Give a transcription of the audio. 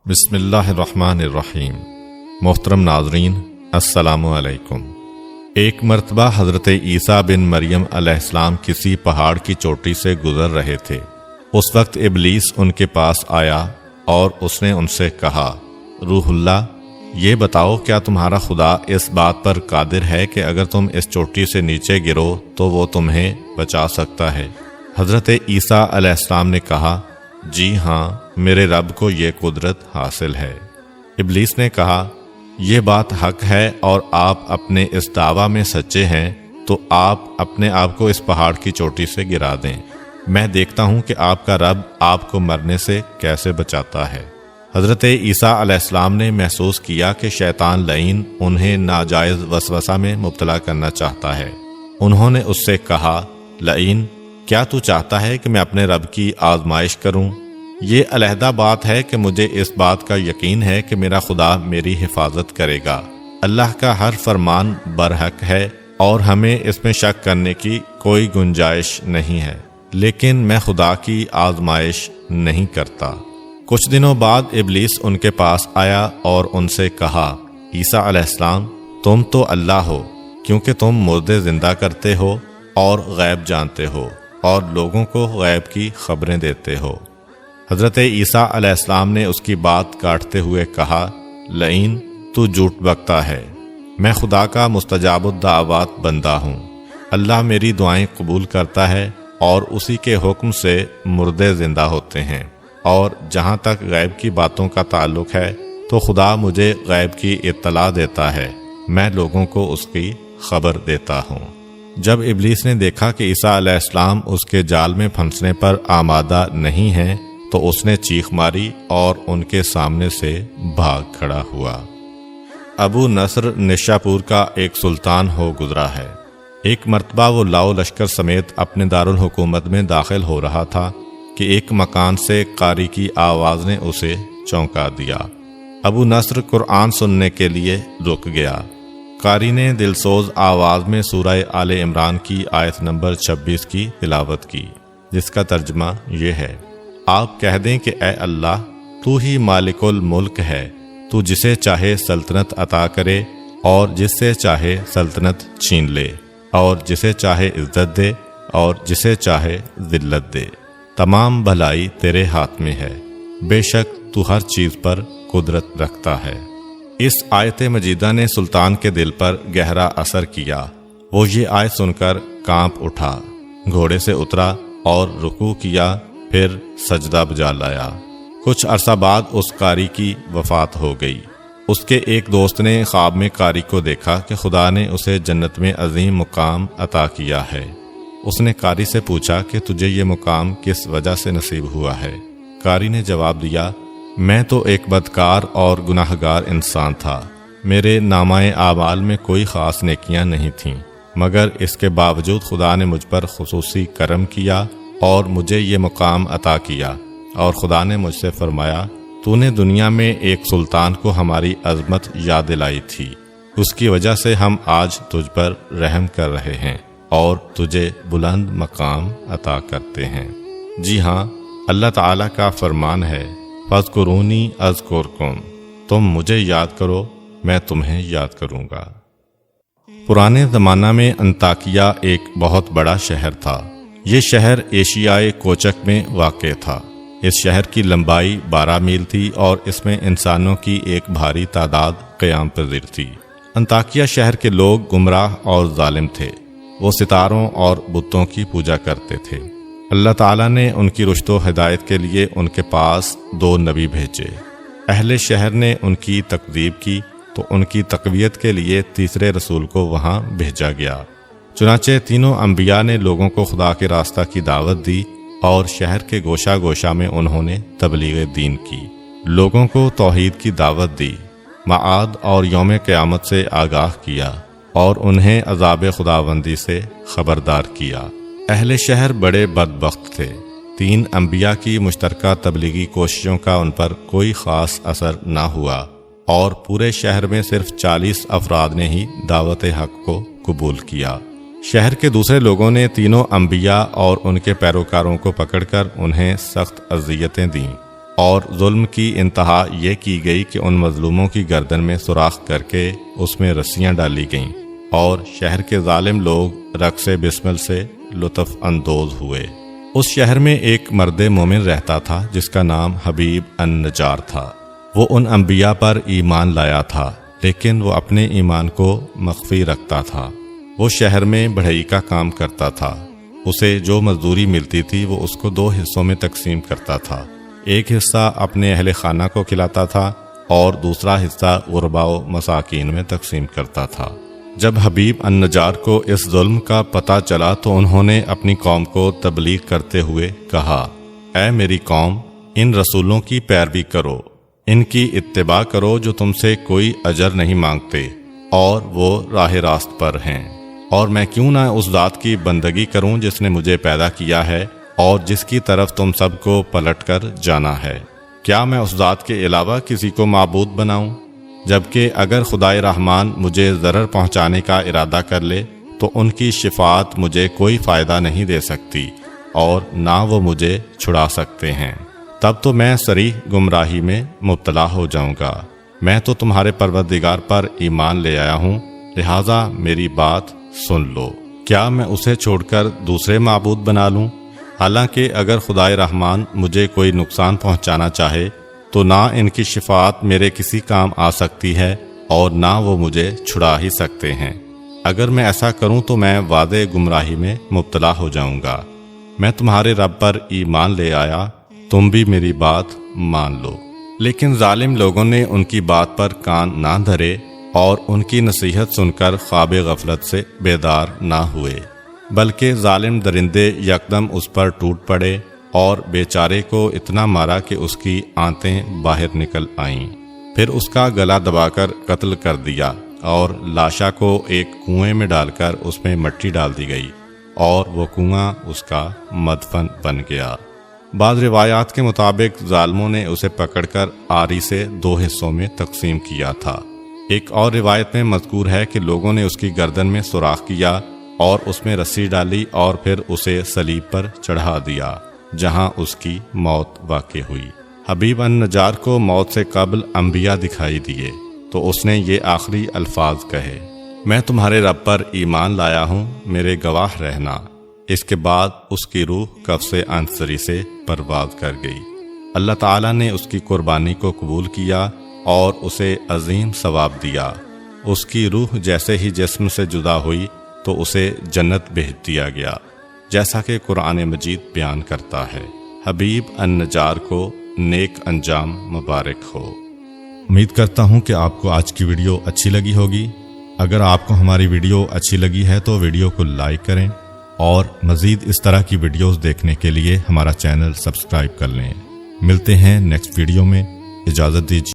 بسم اللہ الرحمن الرحیم۔ محترم ناظرین، السلام علیکم۔ ایک مرتبہ حضرت عیسیٰ بن مریم علیہ السلام کسی پہاڑ کی چوٹی سے گزر رہے تھے۔ اس وقت ابلیس ان کے پاس آیا اور اس نے ان سے کہا، روح اللہ، یہ بتاؤ کیا تمہارا خدا اس بات پر قادر ہے کہ اگر تم اس چوٹی سے نیچے گرو تو وہ تمہیں بچا سکتا ہے؟ حضرت عیسیٰ علیہ السلام نے کہا، جی ہاں، میرے رب کو یہ قدرت حاصل ہے۔ ابلیس نے کہا، یہ بات حق ہے اور آپ اپنے اس دعویٰ میں سچے ہیں تو آپ اپنے آپ کو اس پہاڑ کی چوٹی سے گرا دیں، میں دیکھتا ہوں کہ آپ کا رب آپ کو مرنے سے کیسے بچاتا ہے۔ حضرت عیسیٰ علیہ السلام نے محسوس کیا کہ شیطان لعین انہیں ناجائز وسوسہ میں مبتلا کرنا چاہتا ہے۔ انہوں نے اس سے کہا، لعین، کیا تو چاہتا ہے کہ میں اپنے رب کی آزمائش کروں؟ یہ علیحدہ بات ہے کہ مجھے اس بات کا یقین ہے کہ میرا خدا میری حفاظت کرے گا۔ اللہ کا ہر فرمان برحق ہے اور ہمیں اس میں شک کرنے کی کوئی گنجائش نہیں ہے، لیکن میں خدا کی آزمائش نہیں کرتا۔ کچھ دنوں بعد ابلیس ان کے پاس آیا اور ان سے کہا، عیسیٰ علیہ السلام، تم تو اللہ ہو کیونکہ تم مردے زندہ کرتے ہو اور غیب جانتے ہو اور لوگوں کو غیب کی خبریں دیتے ہو۔ حضرت عیسیٰ علیہ السلام نے اس کی بات کاٹتے ہوئے کہا، لعین، تو جھوٹ بکتا ہے، میں خدا کا مستجاب الدعوات بندہ ہوں۔ اللہ میری دعائیں قبول کرتا ہے اور اسی کے حکم سے مردے زندہ ہوتے ہیں، اور جہاں تک غیب کی باتوں کا تعلق ہے تو خدا مجھے غیب کی اطلاع دیتا ہے، میں لوگوں کو اس کی خبر دیتا ہوں۔ جب ابلیس نے دیکھا کہ عیسیٰ علیہ السلام اس کے جال میں پھنسنے پر آمادہ نہیں ہیں تو اس نے چیخ ماری اور ان کے سامنے سے بھاگ کھڑا ہوا۔ ابو نصر نشاپور کا ایک سلطان ہو گزرا ہے۔ ایک مرتبہ وہ لاؤ لشکر سمیت اپنے دارالحکومت میں داخل ہو رہا تھا کہ ایک مکان سے قاری کی آواز نے اسے چونکا دیا۔ ابو نصر قرآن سننے کے لیے رک گیا۔ قاری نے دلسوز آواز میں سورہ آل عمران کی آیت نمبر 26 کی تلاوت کی، جس کا ترجمہ یہ ہے، آپ کہہ دیں کہ اے اللہ، تو ہی مالک الملک ہے، تو جسے چاہے سلطنت عطا کرے اور جس سے چاہے سلطنت چھین لے، اور جسے چاہے عزت دے اور جسے چاہے ذلت دے، تمام بھلائی تیرے ہاتھ میں ہے، بے شک تو ہر چیز پر قدرت رکھتا ہے۔ اس آیت مجیدہ نے سلطان کے دل پر گہرا اثر کیا۔ وہ یہ آیت سن کر کانپ اٹھا، گھوڑے سے اترا اور رکوع کیا، پھر سجدہ بجا لایا۔ کچھ عرصہ بعد اس قاری کی وفات ہو گئی۔ اس کے ایک دوست نے خواب میں قاری کو دیکھا کہ خدا نے اسے جنت میں عظیم مقام عطا کیا ہے۔ اس نے قاری سے پوچھا کہ تجھے یہ مقام کس وجہ سے نصیب ہوا ہے؟ قاری نے جواب دیا، میں تو ایک بدکار اور گناہگار انسان تھا، میرے نامہ اعمال میں کوئی خاص نیکیاں نہیں تھیں، مگر اس کے باوجود خدا نے مجھ پر خصوصی کرم کیا اور مجھے یہ مقام عطا کیا، اور خدا نے مجھ سے فرمایا، تو نے دنیا میں ایک سلطان کو ہماری عظمت یاد دلائی تھی، اس کی وجہ سے ہم آج تجھ پر رحم کر رہے ہیں اور تجھے بلند مقام عطا کرتے ہیں۔ جی ہاں، اللہ تعالیٰ کا فرمان ہے، فاذکرونی اذکرکم، تم مجھے یاد کرو، میں تمہیں یاد کروں گا۔ پرانے زمانہ میں انطاکیہ ایک بہت بڑا شہر تھا۔ یہ شہر ایشیائے کوچک میں واقع تھا۔ اس شہر کی لمبائی 12 میل تھی اور اس میں انسانوں کی ایک بھاری تعداد قیام پذیر تھی۔ انطاکیہ شہر کے لوگ گمراہ اور ظالم تھے۔ وہ ستاروں اور بتوں کی پوجا کرتے تھے۔ اللہ تعالیٰ نے ان کی رشد و ہدایت کے لیے ان کے پاس 2 نبی بھیجے۔ اہل شہر نے ان کی تکذیب کی تو ان کی تقویت کے لیے تیسرے رسول کو وہاں بھیجا گیا۔ چنانچہ تینوں انبیاء نے لوگوں کو خدا کے راستہ کی دعوت دی اور شہر کے گوشہ گوشہ میں انہوں نے تبلیغ دین کی، لوگوں کو توحید کی دعوت دی، معاد اور یوم قیامت سے آگاہ کیا اور انہیں عذاب خداوندی سے خبردار کیا۔ اہل شہر بڑے بدبخت تھے۔ 3 انبیاء کی مشترکہ تبلیغی کوششوں کا ان پر کوئی خاص اثر نہ ہوا اور پورے شہر میں صرف 40 افراد نے ہی دعوت حق کو قبول کیا۔ شہر کے دوسرے لوگوں نے تینوں انبیاء اور ان کے پیروکاروں کو پکڑ کر انہیں سخت اذیتیں دیں اور ظلم کی انتہا یہ کی گئی کہ ان مظلوموں کی گردن میں سوراخ کر کے اس میں رسیاں ڈالی گئیں اور شہر کے ظالم لوگ رقص بسمل سے لطف اندوز ہوئے۔ اس شہر میں ایک مرد مومن رہتا تھا جس کا نام حبیب النجار تھا۔ وہ ان انبیاء پر ایمان لایا تھا، لیکن وہ اپنے ایمان کو مخفی رکھتا تھا۔ وہ شہر میں بڑھئی کا کام کرتا تھا۔ اسے جو مزدوری ملتی تھی وہ اس کو 2 حصوں میں تقسیم کرتا تھا۔ ایک حصہ اپنے اہل خانہ کو کھلاتا تھا اور دوسرا حصہ غرباء و مساکین میں تقسیم کرتا تھا۔ جب حبیب النجار کو اس ظلم کا پتہ چلا تو انہوں نے اپنی قوم کو تبلیغ کرتے ہوئے کہا، اے میری قوم، ان رسولوں کی پیروی کرو، ان کی اتباع کرو جو تم سے کوئی اجر نہیں مانگتے اور وہ راہ راست پر ہیں، اور میں کیوں نہ اس ذات کی بندگی کروں جس نے مجھے پیدا کیا ہے اور جس کی طرف تم سب کو پلٹ کر جانا ہے۔ کیا میں اس ذات کے علاوہ کسی کو معبود بناؤں؟ جبکہ اگر خدائے رحمان مجھے ضرر پہنچانے کا ارادہ کر لے تو ان کی شفاعت مجھے کوئی فائدہ نہیں دے سکتی اور نہ وہ مجھے چھڑا سکتے ہیں۔ تب تو میں صریح گمراہی میں مبتلا ہو جاؤں گا۔ میں تو تمہارے پروردگار پر ایمان لے آیا ہوں، لہٰذا میری بات سن لو۔ کیا میں اسے چھوڑ کر دوسرے معبود بنا لوں؟ حالانکہ اگر خدائے رحمان مجھے کوئی نقصان پہنچانا چاہے تو نہ ان کی شفاعت میرے کسی کام آ سکتی ہے اور نہ وہ مجھے چھڑا ہی سکتے ہیں۔ اگر میں ایسا کروں تو میں واضح گمراہی میں مبتلا ہو جاؤں گا۔ میں تمہارے رب پر ایمان لے آیا، تم بھی میری بات مان لو۔ لیکن ظالم لوگوں نے ان کی بات پر کان نہ دھرے اور ان کی نصیحت سن کر خواب غفلت سے بیدار نہ ہوئے، بلکہ ظالم درندے یکدم اس پر ٹوٹ پڑے اور بیچارے کو اتنا مارا کہ اس کی آنتیں باہر نکل آئیں۔ پھر اس کا گلا دبا کر قتل کر دیا اور لاشا کو ایک کنویں میں ڈال کر اس میں مٹی ڈال دی گئی اور وہ کنواں اس کا مدفن بن گیا۔ بعض روایات کے مطابق ظالموں نے اسے پکڑ کر آری سے 2 حصوں میں تقسیم کیا تھا۔ ایک اور روایت میں مذکور ہے کہ لوگوں نے اس کی گردن میں سوراخ کیا اور اس میں رسی ڈالی اور پھر اسے صلیب پر چڑھا دیا، جہاں اس کی موت واقع ہوئی۔ حبیب النجار کو موت سے قبل انبیاء دکھائی دیے تو اس نے یہ آخری الفاظ کہے، میں تمہارے رب پر ایمان لایا ہوں، میرے گواہ رہنا۔ اس کے بعد اس کی روح قفص عنصری سے پرواز کر گئی۔ اللہ تعالیٰ نے اس کی قربانی کو قبول کیا اور اسے عظیم ثواب دیا۔ اس کی روح جیسے ہی جسم سے جدا ہوئی تو اسے جنت بھیج دیا گیا، جیسا کہ قرآن مجید بیان کرتا ہے۔ حبیب النجار کو نیک انجام مبارک ہو۔ امید کرتا ہوں کہ آپ کو آج کی ویڈیو اچھی لگی ہوگی۔ اگر آپ کو ہماری ویڈیو اچھی لگی ہے تو ویڈیو کو لائک کریں اور مزید اس طرح کی ویڈیوز دیکھنے کے لیے ہمارا چینل سبسکرائب کر لیں۔ ملتے ہیں نیکسٹ ویڈیو میں، اجازت دیجیے۔